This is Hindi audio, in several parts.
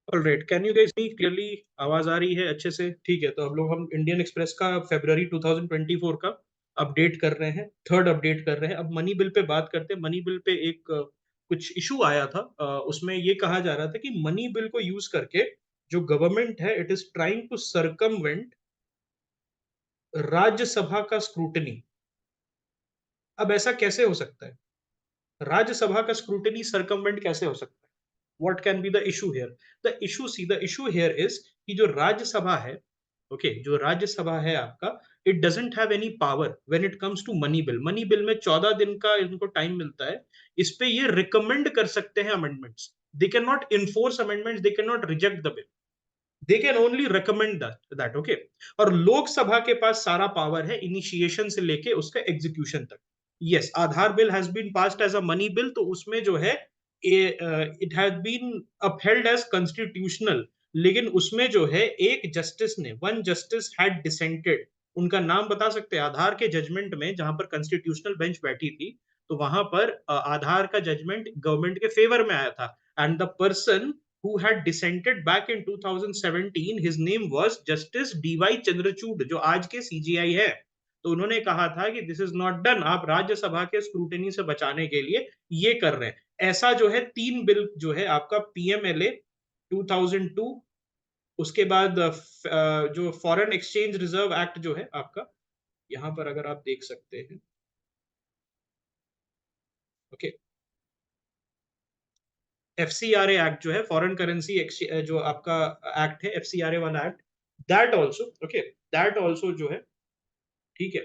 Alright, can you guys me clearly? आवाज आ रही है अच्छे से? ठीक है, तो हम इंडियन एक्सप्रेस का फरवरी 2024 का अपडेट कर रहे हैं, थर्ड अपडेट कर रहे हैं। अब मनी बिल पे बात करते हैं। मनी बिल पे एक कुछ इशू आया था। उसमें ये कहा जा रहा था कि मनी बिल को यूज करके जो गवर्नमेंट है, it is trying to circumvent Rajya Sabha का स्क्रूटनी। अब ऐसा कैसे हो सकता है? राज्यसभा का स्क्रूटनी सरकमवेंट कैसे हो सकता है? What can be the issue here? The issue here is कि जो राज्यसभा है, ओके, जो राज्यसभा है आपका, it doesn't have any power when it comes to money bill. Money bill में 14 दिन का इनको टाइम मिलता है। इस पे ये रिकमेंड कर सकते हैं amendments. They can not enforce amendments, they can not reject the bill, they can only recommend that, okay. और लोकसभा के पास सारा पावर है, इनिशिएशन से लेके उसका एग्जीक्यूशन तक। Yes, Aadhaar bill has been passed as a money bill, तो उसमें जो है it has been upheld as constitutional. लेकिन उसमें जो है एक जस्टिस ने, वन जस्टिस हैड डिसेंटेड। उनका नाम बता सकते हैं? आधार के जजमेंट में जहां पर कॉन्स्टिट्यूशनल बेंच बैठी थी, तो वहां पर आधार का जजमेंट गवर्नमेंट के फेवर में आया था। And the person who had dissented back in 2017, his name was Justice DY Chandrachud, जो आज के CGI है। तो उन्होंने कहा था कि दिस इज नॉट डन, आप राज्यसभा के स्क्रूटनी से बचाने के लिए ये कर रहे हैं। ऐसा जो है 3 बिल जो है आपका PMLA 2002, उसके बाद जो फॉरेन एक्सचेंज रिजर्व एक्ट जो है आपका, यहां पर अगर आप देख सकते हैं, ओके, FCRA एक्ट जो है, फॉरेन करेंसी जो आपका एक्ट है, FCRA वाला act, that also, okay, that also जो है, ठीक है,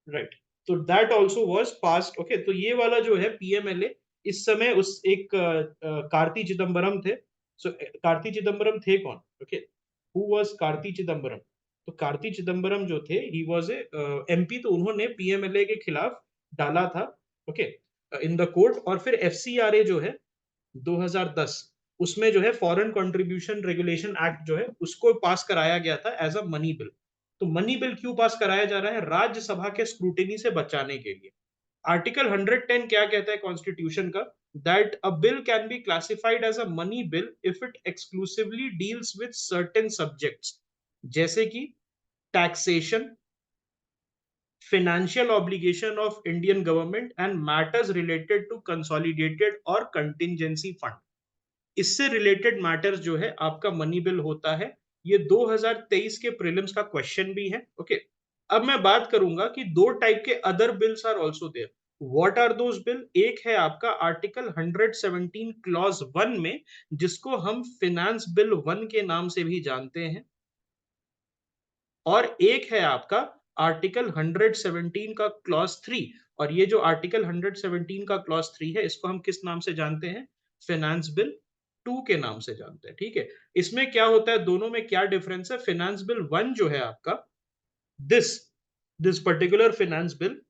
राइट। तो that also was passed, okay. तो ये वाला जो है PMLA, इस समय उस एक कार्ति चिदम्बरम थे। सो कार्ति चिदम्बरम थे कौन? Okay, who was Karti Chidambaram? तो कार्ति चिदम्बरम जो थे, ही वाज ए MP, तो उन्होंने PMLA के खिलाफ डाला था, ओके, इन द कोर्ट। और फिर FCRA जो है 2010, उसमें जो है फॉरेन कंट्रीब्यूशन रेगुलेशन एक्ट जो है, उसको पास कराया गया था एज अ मनी बिल। तो मनी बिल क्यों पास कराया जा रहा है? राज्यसभा के स्क्रूटिनी से बचाने के लिए। आर्टिकल 110 क्या कहता है कॉन्स्टिट्यूशन का? That a bill can be classified as a money bill if it exclusively deals with certain subjects, जैसे कि taxation, financial obligation of Indian government and matters related to consolidated और contingency fund। इससे रिलेटेड मैटर्स जो है आपका मनी बिल होता है। ये 2023 के प्रीलिम्स का क्वेश्चन भी है, ओके। अब मैं बात करूंगा कि दो टाइप के other bills are also there. What are those bill? एक है आपका आर्टिकल 117 क्लॉज 1 में, जिसको हम फिनेंस बिल 1 के नाम से भी जानते हैं। और एक है आपका आर्टिकल 117 का क्लॉज 3। और ये जो आर्टिकल 117 का क्लॉज 3 है, इसको हम किस नाम से जानते हैं? फाइनेंस बिल 2 के नाम से जानते हैं, ठीक है। इसमें क्या होता है, दोनों में क्या डिफरेंस है? फाइनेंस बिल 1 जो है आपका, this this particular finance bill,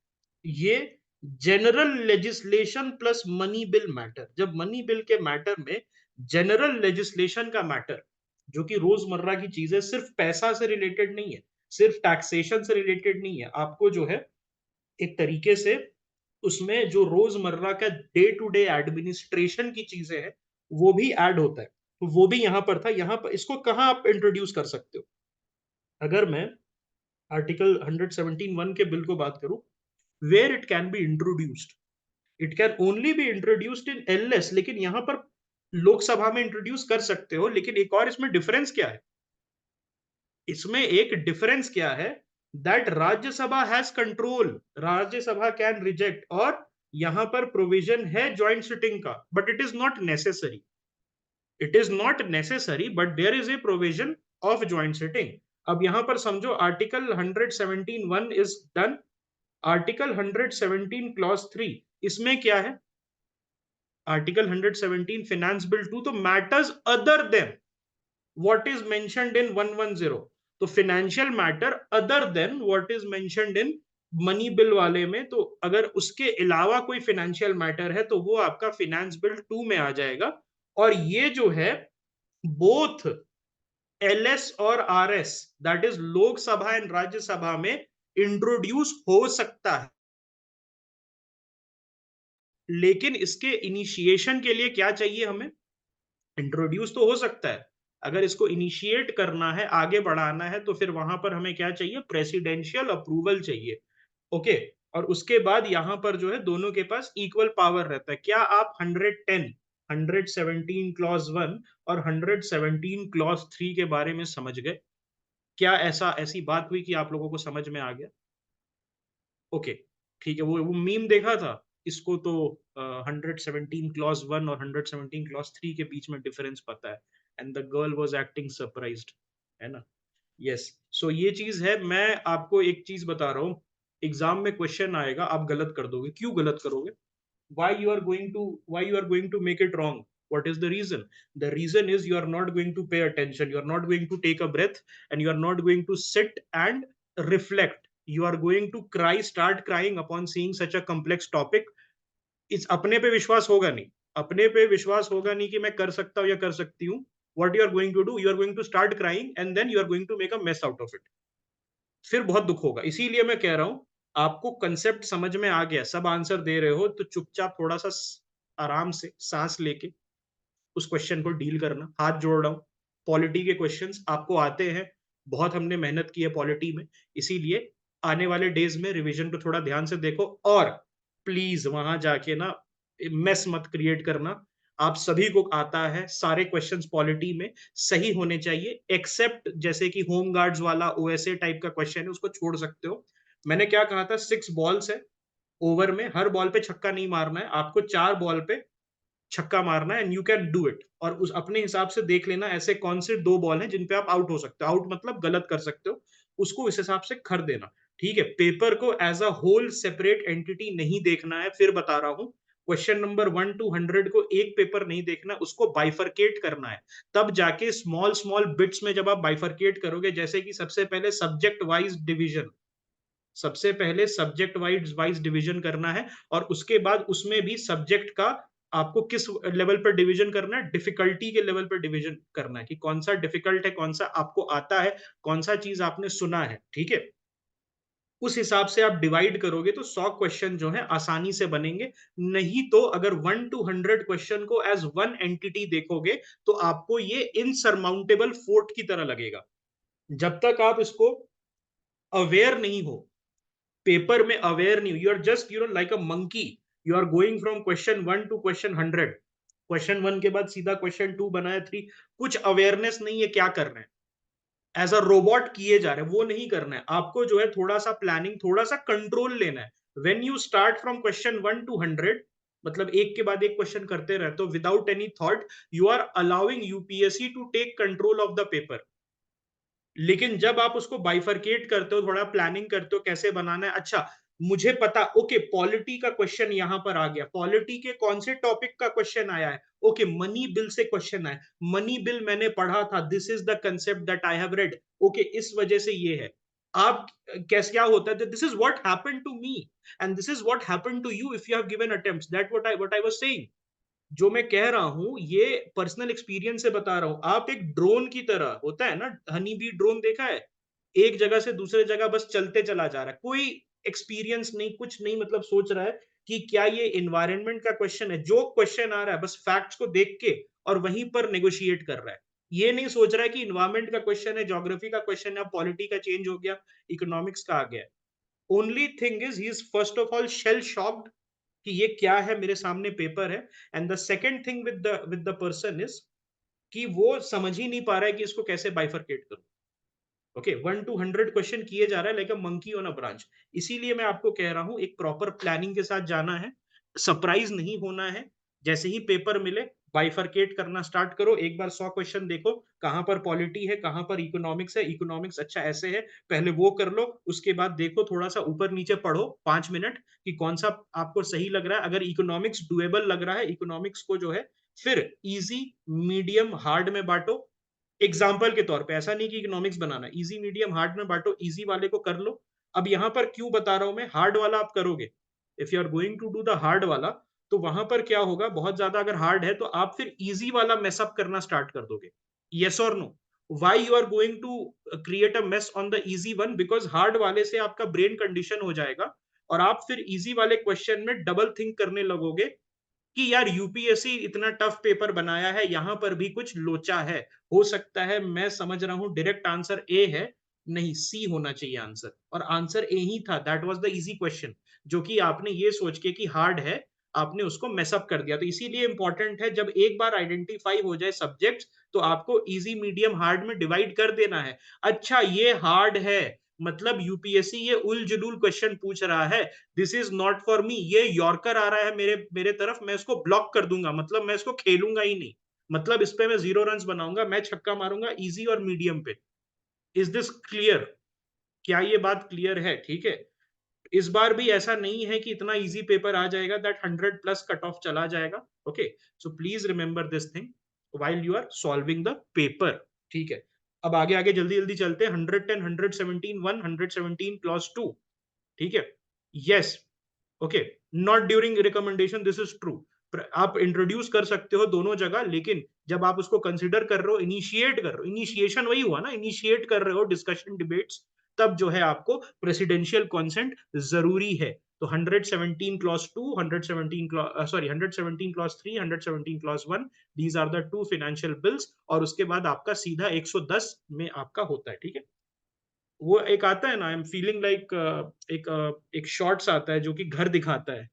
ये general legislation plus money bill matter. जब मनी बिल के मैटर में जनरल लेजिस्लेशन का मैटर, जो कि रोजमर्रा की चीजें, सिर्फ पैसा से रिलेटेड नहीं है, सिर्फ टैक्सेशन से रिलेटेड नहीं है, आपको जो है एक तरीके से उसमें जो रोजमर्रा का डे टू डे एडमिनिस्ट्रेशन की चीजें हैं, वो भी ऐड होता है। तो वो भी यहां पर था। यहां पर इसको कहां आप इंट्रोड्यूस कर सकते हो? अगर मैं आर्टिकल 117(1) के बिल को बात करूं, where it can be introduced, it can only be introduced in LS। लेकिन यहां पर लोकसभा में इंट्रोड्यूस कर सकते हो, लेकिन एक और इसमें डिफरेंस क्या है? इसमें एक डिफरेंस क्या है? That Rajya Sabha has control, Rajya Sabha can reject. और यहां पर प्रोविजन है ज्वाइंट सिटिंग का, but it is not necessary. It is not necessary, but there is a provision of joint sitting. अब यहां पर समझो, article 117(1) is done. Article 117 clause 3, इसमें क्या है? आर्टिकल 117 फाइनेंस बिल 2, तो matters other than what is mentioned in 110। तो financial matter other than what is mentioned in money bill वाले में, तो अगर उसके अलावा कोई फाइनेंशियल मैटर है, तो वो आपका फाइनेंस बिल 2 में आ जाएगा। और ये जो है बोथ LS और RS, that is Lok Sabha and Rajya Sabha में इंट्रोड्यूस हो सकता है। लेकिन इसके इनिशिएशन के लिए क्या चाहिए हमें? इंट्रोड्यूस तो हो सकता है, अगर इसको इनिशिएट करना है, आगे बढ़ाना है, तो फिर वहां पर हमें क्या चाहिए? प्रेसिडेंशियल अप्रूवल चाहिए। ओके, और उसके बाद यहां पर जो है दोनों के पास इक्वल पावर रहता है। क्या आप 110, 117 क्लॉज 1 और 117 क्लॉज 3 के बारे में समझ गए? क्या ऐसी बात हुई कि आप लोगों को समझ में आ गया? ओके, ठीक है। वो मीम देखा था, इसको तो 117 क्लॉज 1 और 117 क्लॉज 3 के बीच में डिफरेंस पता है, and the girl was acting surprised, है ना? यस। सो ये चीज है। मैं आपको एक चीज बता रहा हूँ, एग्जाम में क्वेश्चन आएगा, आप गलत कर दोगे। क्यों गलत करोगे? Why you are going to make it wrong? What is the reason? The reason is you are not going to pay attention, you are not going to take a breath, and you are not going to sit and reflect. You are going to start crying upon seeing such a complex topic. इस अपने पे विश्वास होगा नहीं, अपने पे विश्वास होगा नहीं कि मैं कर सकता हूं या कर सकती हूँ। What you are going to do, you are going to start crying and then you are going to make a mess out of it. फिर बहुत दुख होगा। इसीलिए मैं कह रहा हूं, आपको कंसेप्ट समझ में आ गया, सब आंसर दे रहे हो, तो चुपचाप थोड़ा सा आराम से सांस लेके उस क्वेश्चन को डील करना। हाथ जोड़ रहा हूं, पॉलिटी के क्वेश्चंस आपको आते हैं, बहुत हमने मेहनत की है पॉलिटी में, इसीलिए आने वाले डेज में रिवीजन को थोड़ा ध्यान से देखो। और प्लीज वहां जाके ना मेस मत क्रिएट करना। आप सभी को आता है, सारे क्वेश्चंस पॉलिटी में सही होने चाहिए, एक्सेप्ट जैसे कि होम गार्ड्स वाला ओएसए टाइप का क्वेश्चन है, उसको छोड़ सकते हो। मैंने क्या कहा था? 6 बॉल्स है ओवर में, हर बॉल पे छक्का नहीं मारना है आपको, 4 बॉल पे छक्का मारना है, and you can do it. और उस अपने हिसाब से देख लेना ऐसे कौन से 2 बॉल हैं जिन पे आप आउट हो सकते हो, आउट मतलब गलत कर सकते हो, उसको इस हिसाब से कर देना। ठीक है, पेपर को as a whole separate entity नहीं देखना है। फिर बता रहा हूं, क्वेश्चन नंबर 1 to 100 को एक पेपर नहीं देखना, उसको बाइफरकेट करना है। तब जाके स्मॉल स्मॉल बिट्स में जब आप बाइफरकेट करोगे, जैसे कि सबसे पहले सब्जेक्ट वाइज डिवीजन करना है, और उसके बाद उसमें भी सब्जेक्ट का आपको किस लेवल पर डिवीजन करना है, डिफिकल्टी के लेवल पर डिवीजन करना है, कि कौन सा डिफिकल्ट है, कौन सा आपको आता है, कौन सा चीज आपने सुना है। ठीक है, उस हिसाब से आप डिवाइड करोगे तो 100 क्वेश्चन जो है आसानी से बनेंगे। नहीं तो अगर 1 to 100 क्वेश्चन को एज वन एंटिटी देखोगे, तो आपको ये इनसरमाउंटेबल फोर्ट की तरह लगेगा। जब तक आप इसको अवेयर नहीं हो, पेपर में अवेयर नहीं, you are just like a monkey, you are going from question 1 to question 100, question 1 के बाद सीधा क्वेश्चन 2 बनाया 3, कुछ अवेयरनेस नहीं है क्या कर रहे हैं, एज अ रोबोट किए जा रहे हैं, वो नहीं करना है आपको। जो है थोड़ा सा प्लानिंग, थोड़ा सा कंट्रोल लेना है। When you start from question 1 to 100, मतलब एक के बाद एक क्वेश्चन करते रहते हो without any thought, you are allowing UPSC to take control of the paper. लेकिन जब आप उसको बाइफरकेट करते हो, थोड़ा प्लानिंग करते हो कैसे बनाना है, अच्छा मुझे पता, ओके पॉलिटी का क्वेश्चन यहां पर आ गया, पॉलिटी के कौन से टॉपिक का क्वेश्चन आया है, ओके मनी बिल से क्वेश्चन आया, मनी बिल मैंने पढ़ा था, this is the concept that I have read, okay इस वजह से ये है। आप कैसे क्या होता है, this is what happened to me and this is what happened to you if you have given attempts, that what I was saying. जो मैं कह रहा हूं ये पर्सनल एक्सपीरियंस से बता रहा हूं। आप एक ड्रोन की तरह, होता है ना हनी बी ड्रोन, देखा है? एक जगह से दूसरे जगह बस चलते चला जा रहा है, कोई एक्सपीरियंस नहीं, कुछ नहीं, मतलब सोच रहा है कि क्या ये इन्वायरमेंट का क्वेश्चन है, जो क्वेश्चन आ रहा है बस फैक्ट्स को देख के और वहीं पर नेगोशिएट कर रहा है। ये नहीं सोच रहा है कि इन्वायरमेंट का क्वेश्चन है, ज्योग्राफी का क्वेश्चन है, पॉलिटी का चेंज हो गया, इकोनॉमिक्स का आ गया। Only thing is he is first of all shell shocked कि ये क्या है, मेरे सामने पेपर है। And the second thing with the person is कि वो समझ ही नहीं पा रहा है कि इसको कैसे बाइफरकेट करूं। ओके, 1 to 100 क्वेश्चन किए जा रहा है like a monkey on a branch. इसीलिए मैं आपको कह रहा हूं, एक प्रॉपर प्लानिंग के साथ जाना है, सरप्राइज नहीं होना है। जैसे ही पेपर मिले बाइफरकेट करना स्टार्ट करो, एक बार 100 क्वेश्चन देखो, कहां पर पॉलिटी है, कहां पर इकोनॉमिक्स है, इकोनॉमिक्स अच्छा ऐसे है, पहले वो कर लो, उसके बाद देखो थोड़ा सा ऊपर नीचे पढ़ो 5 मिनट कि कौन सा आपको सही लग रहा है। अगर इकोनॉमिक्स डुएबल लग रहा है, इकोनॉमिक्स को जो है फिर इजी मीडियम हार्ड में बांटो। एग्जाम्पल के तौर पे, ऐसा नहीं कि इकोनॉमिक्स बनाना, इजी मीडियम हार्ड में बांटो, इजी वाले को कर लो। अब यहां पर क्यों बता रहा हूं मैं, हार्ड वाला आप करोगे, if you are going to do the hard वाला, तो वहां पर क्या होगा, बहुत ज्यादा अगर हार्ड है तो आप फिर इजी वाला मेसअप करना स्टार्ट कर दोगे। यस और no? Why you are going to create a mess on the easy one? Because hard वाले से आपका ब्रेन कंडीशन हो जाएगा और आप फिर इजी वाले क्वेश्चन में डबल थिंक करने लगोगे कि यार यूपीएससी इतना टफ पेपर बनाया है, यहां पर भी कुछ लोचा है, हो सकता है, मैं समझ रहा हूं डायरेक्ट आंसर ए है, नहीं सी होना चाहिए आंसर, और आंसर ए ही था, that was the easy question, जो कि आपने ये सोच के कि हार्ड है, आपने उसको मेसअप कर दिया। तो इसीलिए इंपॉर्टेंट है, जब एक बार आइडेंटिफाई हो जाए सब्जेक्ट, तो आपको इजी मीडियम हार्ड में डिवाइड कर देना है। अच्छा ये हार्ड है, मतलब यूपीएससी ये उल जुलूल क्वेश्चन पूछ रहा है, this is not for me, ये यॉर्कर आ रहा है मेरे मेरे तरफ, मैं इसको ब्लॉक कर दूंगा, मतलब मैं इसको खेलूंगा ही नहीं, मतलब इस पे मैं 0 रन बनाऊंगा, मैं छक्का मारूंगा इजी और मीडियम पे। Is this clear? क्या ये बात क्लियर है? ठीक है। इस बार भी ऐसा नहीं है कि इतना इजी पेपर आ जाएगा दैट 100+ कट ऑफ चला जाएगा। Okay, so please remember this thing while you are solving the paper. ठीक है, अब आगे आगे जल्दी जल्दी चलते हैं। 110, 117, 1, 117 क्लॉज 2। ठीक है, yes, okay, not during recommendation, this is true. आप इंट्रोड्यूस कर सकते हो दोनों जगह, लेकिन जब आप उसको कंसिडर कर रहे हो, इनिशिएट कर रहे हो, इनिशिएशन वही हुआ ना, इनिशिएट कर रहे हो डिस्कशन डिबेट्स, तब जो है आपको प्रेसिडेंशियल कॉन्सेंट जरूरी है। तो 117 clause 2, 117 sorry 117 clause 3, 117 clause 1, these are the two financial bills, और उसके बाद आपका सीधा 110 में आपका होता है। ठीक है, वो एक आता है ना, आई एम फीलिंग लाइक, एक शॉर्ट्स आता है जो कि घर दिखाता है,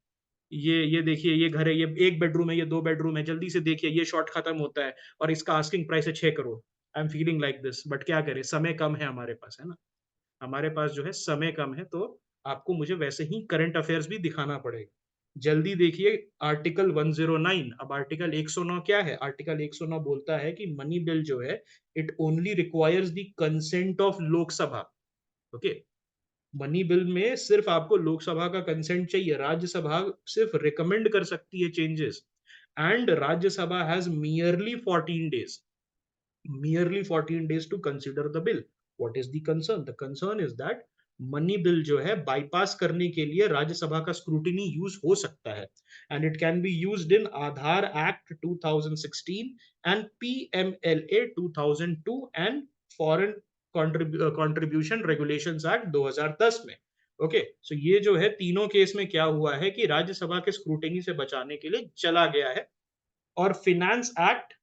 ये देखिए, ये घर है, ये 1 बेडरूम है, ये 2 बेडरूम है, जल्दी से देखिए, ये शॉट खत्म होता है और इसका आस्किंग प्राइस है 6 crore. I am feeling like this, but क्या करें, समय कम है हमारे पास, है ना, हमारे पास जो है समय कम है, तो आपको मुझे वैसे ही करंट अफेयर्स भी दिखाना पड़ेगा। जल्दी देखिए, आर्टिकल 109। अब आर्टिकल 109 क्या है? आर्टिकल 109 बोलता है कि मनी बिल जो है, it only requires the consent of Lok Sabha. Okay, money bill में सिर्फ आपको लोकसभा का कंसेंट चाहिए, राज्यसभा सिर्फ रिकमेंड कर सकती है changes, and Rajya Sabha has merely 14 days to consider the bill. What is the concern? The concern is that money bill जो है बाईपास करने के लिए राज्यसभा का स्क्रूटिनी यूज हो सकता है, and it can be used in Aadhaar act 2016 and PMLA 2002 and foreign contribution regulations act 2010 में। ओके, सो ये जो है तीनों केस में क्या हुआ है कि राज्यसभा के स्क्रूटिनी से बचाने के लिए चला गया है, और फिनेंस एक्ट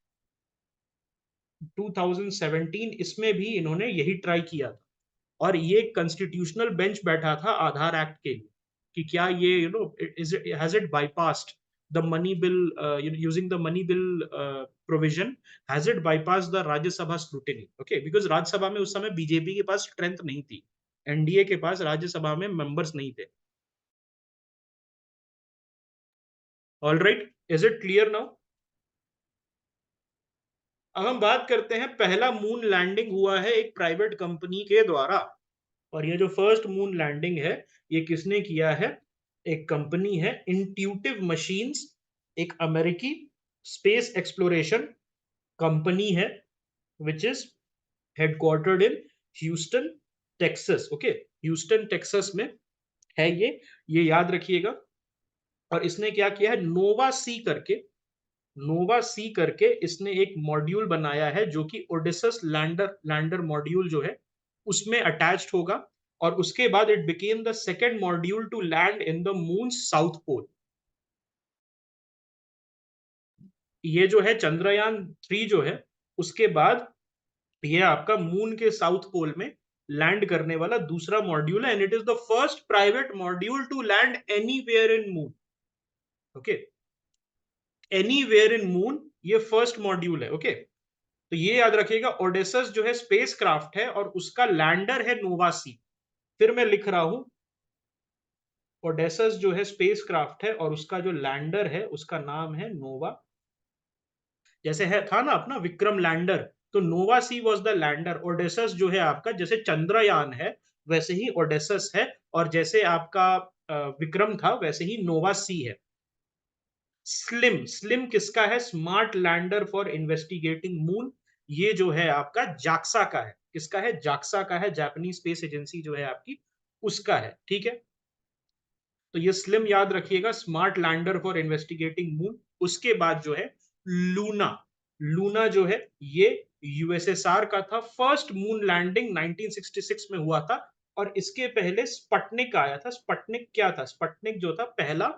2017 इसमें भी इन्होंने यही ट्राई किया था, और ये कॉन्स्टिट्यूशनल बेंच बैठा था आधार एक्ट के लिए कि क्या ये is has it bypassed the money bill, using the money bill provision, has it bypass the Rajya Sabha scrutiny. Okay, because Rajya Sabha में उस समय बीजेपी के पास स्ट्रेंथ नहीं थी, एनडीए के पास राज्यसभा में मेंबर्स नहीं थे। All right, is it clear now? अब हम बात करते हैं, पहला मून लैंडिंग हुआ है एक प्राइवेट कंपनी के द्वारा, और ये जो फर्स्ट मून लैंडिंग है, ये किसने किया है? एक कंपनी है इंट्यूटिव मशीन्स, एक अमेरिकी स्पेस एक्सप्लोरेशन कंपनी है, which is headquartered in Houston Texas. Okay, Houston Texas में है ये याद रखिएगा। और इसने क्या किया है, नोवा सी करके इसने एक मॉड्यूल बनाया है, जो कि ओडिसस लैंडर लैंडर मॉड्यूल जो है उसमें अटैच्ड होगा, और उसके बाद it became the second module to land in the moon south pole. ये जो है चंद्रयान 3 जो है, उसके बाद ये आपका मून के साउथ पोल में लैंड करने वाला दूसरा मॉड्यूल है, and it is the first private module to land anywhere in moon. Okay, anywhere in moon, ये फर्स्ट मॉड्यूल है। ओके, तो ये याद रखिएगा, ओडेसस जो है स्पेस क्राफ्ट है, और उसका लैंडर है नोवासी। फिर मैं लिख रहा हूं, ओडेसस जो है स्पेस क्राफ्ट है, और उसका जो लैंडर है उसका नाम है नोवा। जैसे है था ना अपना विक्रम लैंडर, तो नोवा सी वॉज द लैंडर। ओडेसस जो है आपका, जैसे चंद्रयान है वैसे ही ओडेसस है, और जैसे आपका विक्रम था वैसे ही नोवा सी है। स्लिम, स्लिम किसका है? Smart lander for investigating moon, ये जो है आपका जाक्सा का है। किसका है? जाक्सा का है, जापानीज स्पेस एजेंसी जो है आपकी, उसका है। ठीक है, तो ये स्लिम याद रखिएगा, smart lander for investigating moon. उसके बाद जो है लूना, लूना जो है ये यूएसएसआर का था, फर्स्ट मून लैंडिंग 1966 में हुआ था। और इसके पहले स्पटनिक आया था। स्पटनिक क्या था? स्पटनिक जो था पहला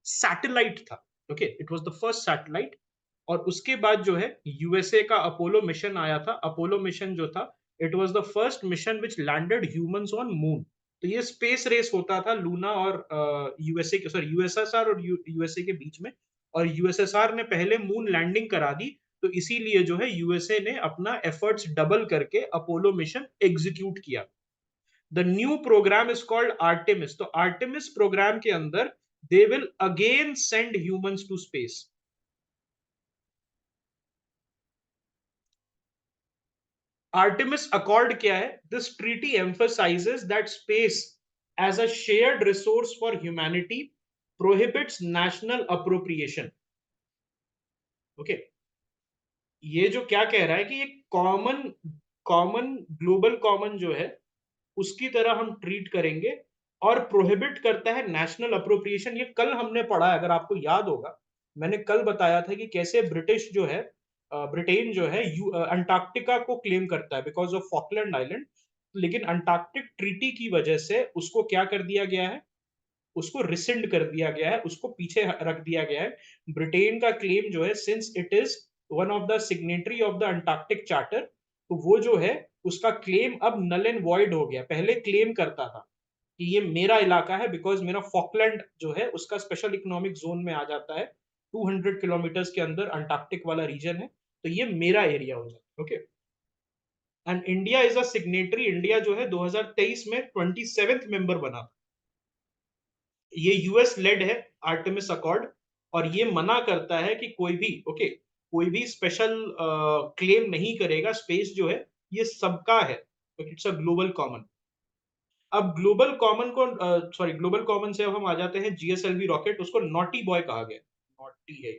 सैटेलाइट था, okay, it was the first satellite. और उसके बाद जो है यूएसए का अपोलो मिशन आया था। अपोलो मिशन जो था, it was the first mission which landed humans on moon. तो ये स्पेस रेस होता था लूना और यूएसए के, सॉरी, यूएसएसआर और यूएसए के बीच में। और यूएसएसआर ने पहले मून लैंडिंग करा दी, तो इसीलिए जो है यूएसए ने अपना एफर्ट्स डबल करके अपोलो मिशन एग्जीक्यूट किया। The new program is called Artemis. तो आर्टेमिस प्रोग्राम के अंदर they will again send humans to space. Artemis accord क्या है? This treaty emphasizes that space as a shared resource for humanity, prohibits national appropriation. Okay, ये जो क्या कह रहा है कि ये कॉमन कॉमन ग्लोबल कॉमन जो है उसकी तरह हम ट्रीट करेंगे, और प्रोहिबिट करता है नेशनल अप्रोप्रिएशन। ये कल हमने पढ़ा है, अगर आपको याद होगा। मैंने कल बताया था कि कैसे ब्रिटिश जो है, ब्रिटेन जो है अंटार्कटिका को क्लेम करता है बिकॉज ऑफ फॉकलैंड आइलैंड। लेकिन अंटार्कटिक ट्रीटी की वजह से उसको क्या कर दिया गया है? उसको रिसिंड कर दिया गया है, उसको पीछे रख दिया गया है। ब्रिटेन का क्लेम जो है, since it is one of the signatory of the Antarctic charter, तो वो जो है उसका क्लेम अब नल एंड वॉइड हो गया। पहले क्लेम करता था कि ये मेरा इलाका है बिकॉज मेरा फॉकलैंड जो है उसका स्पेशल इकोनॉमिक जोन में आ जाता है। 200 किलोमीटर्स के अंदर अंटार्कटिक वाला रीजन है, तो ये मेरा एरिया हो जाता है। Okay, and India is a signatory. India जो है 2023 में 27th मेंबर बना। ये यूएस लेड है आर्टेमिस अकॉर्ड, और ये मना करता है कि कोई भी, ओके, कोई भी स्पेशल क्लेम नहीं करेगा। स्पेस जो है ये सबका है, इट्स अ ग्लोबल कॉमन। अब ग्लोबल कॉमन को, सॉरी, ग्लोबल कॉमन से अब हम आ जाते हैं जीएसएलवी रॉकेट। उसको नॉटी बॉय कहा गया। नॉटी है,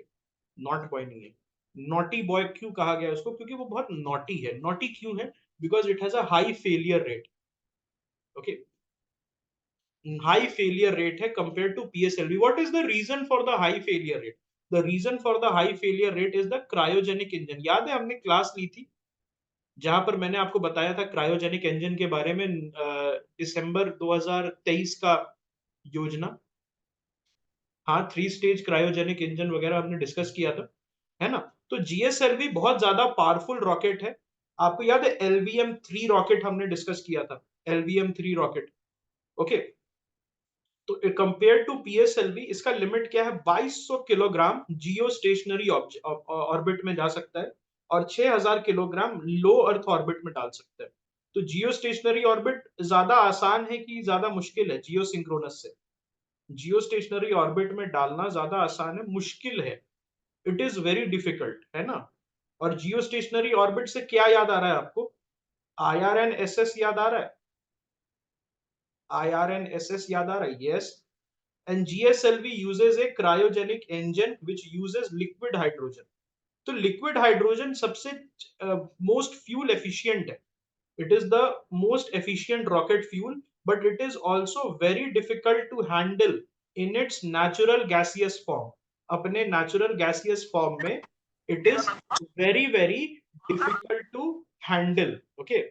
नॉट बॉय नहीं है। नॉटी बॉय क्यों कहा गया उसको? क्योंकि वो बहुत नॉटी है। नॉटी क्यों है? Because it has a high failure rate. Okay, high failure rate है compared to PSLV. What is the reason for the high failure rate? The reason for the high failure rate is the cryogenic engine. याद है हमने क्लास ली थी जहां पर मैंने आपको बताया था क्रायोजेनिक इंजन के बारे में, दिसंबर 2023 का योजना। हाँ, 3 स्टेज क्रायोजेनिक इंजन वगैरह हमने डिस्कस किया था, है ना? तो जीएसएलवी बहुत ज्यादा पावरफुल रॉकेट है। आपको याद है LVM-3 रॉकेट हमने डिस्कस किया था? LVM-3 rocket, okay. तो कंपेयर टू पीएसएलवी इसका लिमिट क्या है? 2200 किलोग्राम जियो स्टेशनरी ऑर्बिट में जा सकता है, और 6000 किलोग्राम लो अर्थ ऑर्बिट में डाल सकता है। तो जियो स्टेशनरी ऑर्बिट ज्यादा आसान है कि ज्यादा मुश्किल है जियो सिंक्रोनस से? जियो स्टेशनरी ऑर्बिट में डालना ज्यादा आसान है, मुश्किल है। इट इज वेरी डिफिकल्ट, है ना? और जियो स्टेशनरी ऑर्बिट से क्या याद आ रहा है आपको? IRNSS याद आ रहा है? IRNSS याद आ रहा है? Yes. And GSLV uses a cryogenic engine which uses liquid hydrogen. तो liquid hydrogen सबसे most fuel efficient है। It is the most efficient rocket fuel, but it is also very difficult to handle in its natural gaseous form. अपने natural gaseous form में it is very very difficult to handle. Okay,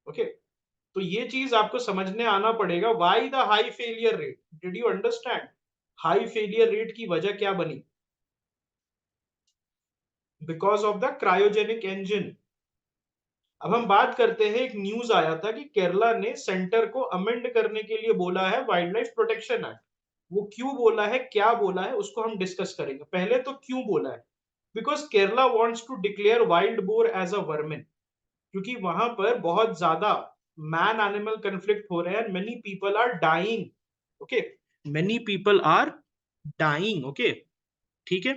okay. तो ये चीज आपको समझने आना पड़ेगा। Why the high failure rate? Did you understand? High failure rate की वजह क्या बनी? Because of the cryogenic engine. अब हम बात करते हैं, एक न्यूज आया था कि केरला ने सेंटर को अमेंड करने के लिए बोला है वाइल्ड लाइफ प्रोटेक्शन एक्ट। वो क्यों बोला है, क्या बोला है, उसको हम डिस्कस करेंगे। पहले तो क्यों बोला है? Because Kerala wants to declare wild boar as a vermin, क्योंकि वहां पर बहुत ज्यादा मैन एनिमल कंफ्लिक्ट हो रहे हैं। Many people are dying, okay, many people are dying, okay, ठीक है।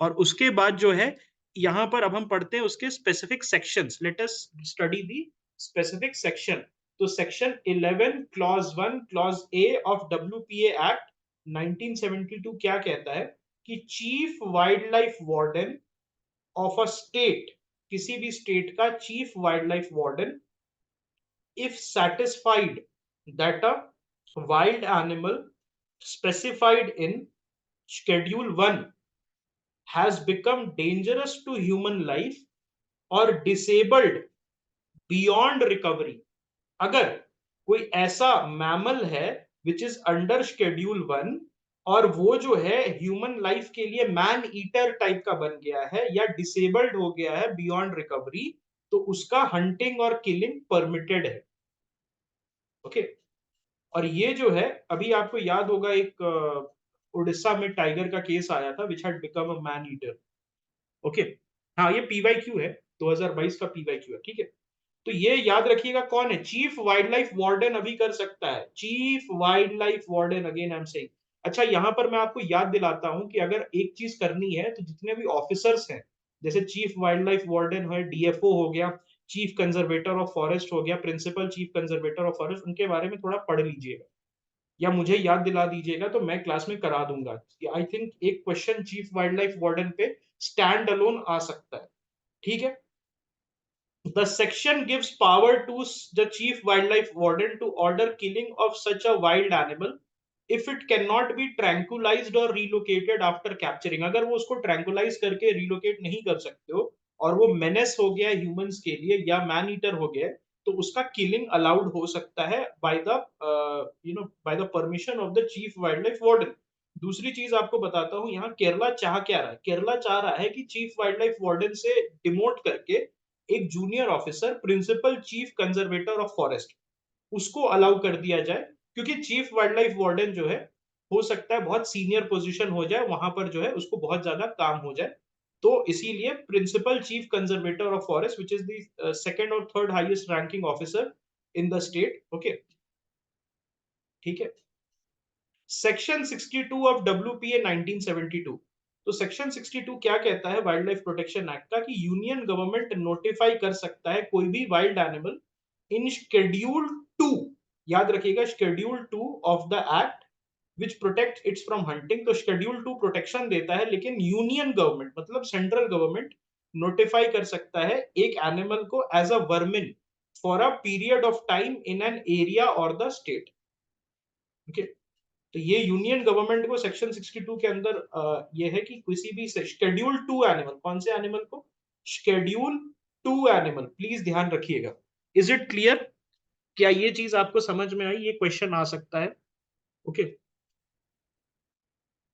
और उसके बाद जो है यहां पर अब हम पढ़ते हैं उसके specific sections. Let us study the specific section. तो section 11 clause 1 clause a of WPA act 1972 क्या कहता है? कि chief wild life warden of a state, किसी भी स्टेट का chief wild life warden, if satisfied that a wild animal specified in schedule 1 has become dangerous to human life or disabled beyond recovery, अगर कोई ऐसा मैमल है विच इज अंडर शेड्यूल 1 और वो जो है ह्यूमन लाइफ के लिए मैन ईटर टाइप का बन गया है या डिसेबल्ड हो गया है बियॉन्ड रिकवरी, तो उसका हंटिंग और किलिंग परमिटेड है। ओके। और ये जो है, अभी आपको याद होगा एक उड़ीसा में टाइगर का केस आया था which had become a man eater. Okay. हाँ, ये पीवाईक्यू है, 2022 का पीवाईक्यू है, ठीक है। तो ये याद रखिएगा कौन है, चीफ वाइल्ड लाइफ वार्डन अभी कर सकता है, chief wild life warden, again I am saying. अच्छा, यहां पर मैं आपको याद दिलाता हूं कि अगर एक चीज करनी है तो जितने भी ऑफिसर्स हैं, जैसे चीफ वाइल्ड लाइफ वार्डन है, डीएफओ हो गया, चीफ कंजर्वेटर ऑफ फॉरेस्ट हो गया, principal chief conservator of forest, उनके बारे में थोड़ा पढ़ लीजिएगा या मुझे याद दिला दीजिएगा तो मैं क्लास में करा दूंगा। आई थिंक एक question chief wild life warden पे स्टैंड अलोन आ सकता है, ठीक है। The section gives power to the chief wildlife warden to order killing of such a wild animal if it cannot be tranquilized or relocated after capturing। अगर वो उसको ट्रैंकुलाइज करके रिलोकेट नहीं कर सकते हो और वो मेनेस हो गया ह्यूमंस के लिए या मैन ईटर हो गया, तो उसका किलिंग अलाउड हो सकता है by the by the permission of the chief wild life warden. दूसरी चीज आपको बताता हूँ, यहाँ केरला चाह क्या रहा है, केरला चाह रहा है कि चीफ वाइल्ड लाइफ वार्डन से डिमोट करके एक junior officer principal chief conservator of forest उसको अलाउ कर दिया जाए, क्योंकि चीफ वाइल्ड लाइफ वार्डन जो है हो सकता है बहुत सीनियर पोजीशन हो जाए वहां पर, जो है उसको बहुत ज्यादा काम हो जाए। तो इसीलिए principal chief conservator of forest which is the second और third highest ranking officer in the state. Okay, ठीक है। Section 62 of WPA 1972। तो सेक्शन 62 क्या कहता है वाइल्ड लाइफ प्रोटेक्शन एक्ट का, कि यूनियन गवर्नमेंट नोटिफाई कर सकता है कोई भी वाइल्ड एनिमल इन शेड्यूल 2, याद रखिएगा schedule 2 of the act which protect its from hunting. तो शेड्यूल 2 प्रोटेक्शन देता है, लेकिन यूनियन गवर्नमेंट मतलब सेंट्रल गवर्नमेंट नोटिफाई कर सकता है एक एनिमल को as a vermin for a period of time in an area और द स्टेट। ओके। तो ये यूनियन गवर्नमेंट को सेक्शन 62 के अंदर ये है कि किसी भी शेड्यूल 2 एनिमल, कौन से एनिमल को, शेड्यूल 2 एनिमल, प्लीज ध्यान रखिएगा। Is it clear? क्या ये चीज आपको समझ में आई? ये क्वेश्चन आ सकता है। ओके।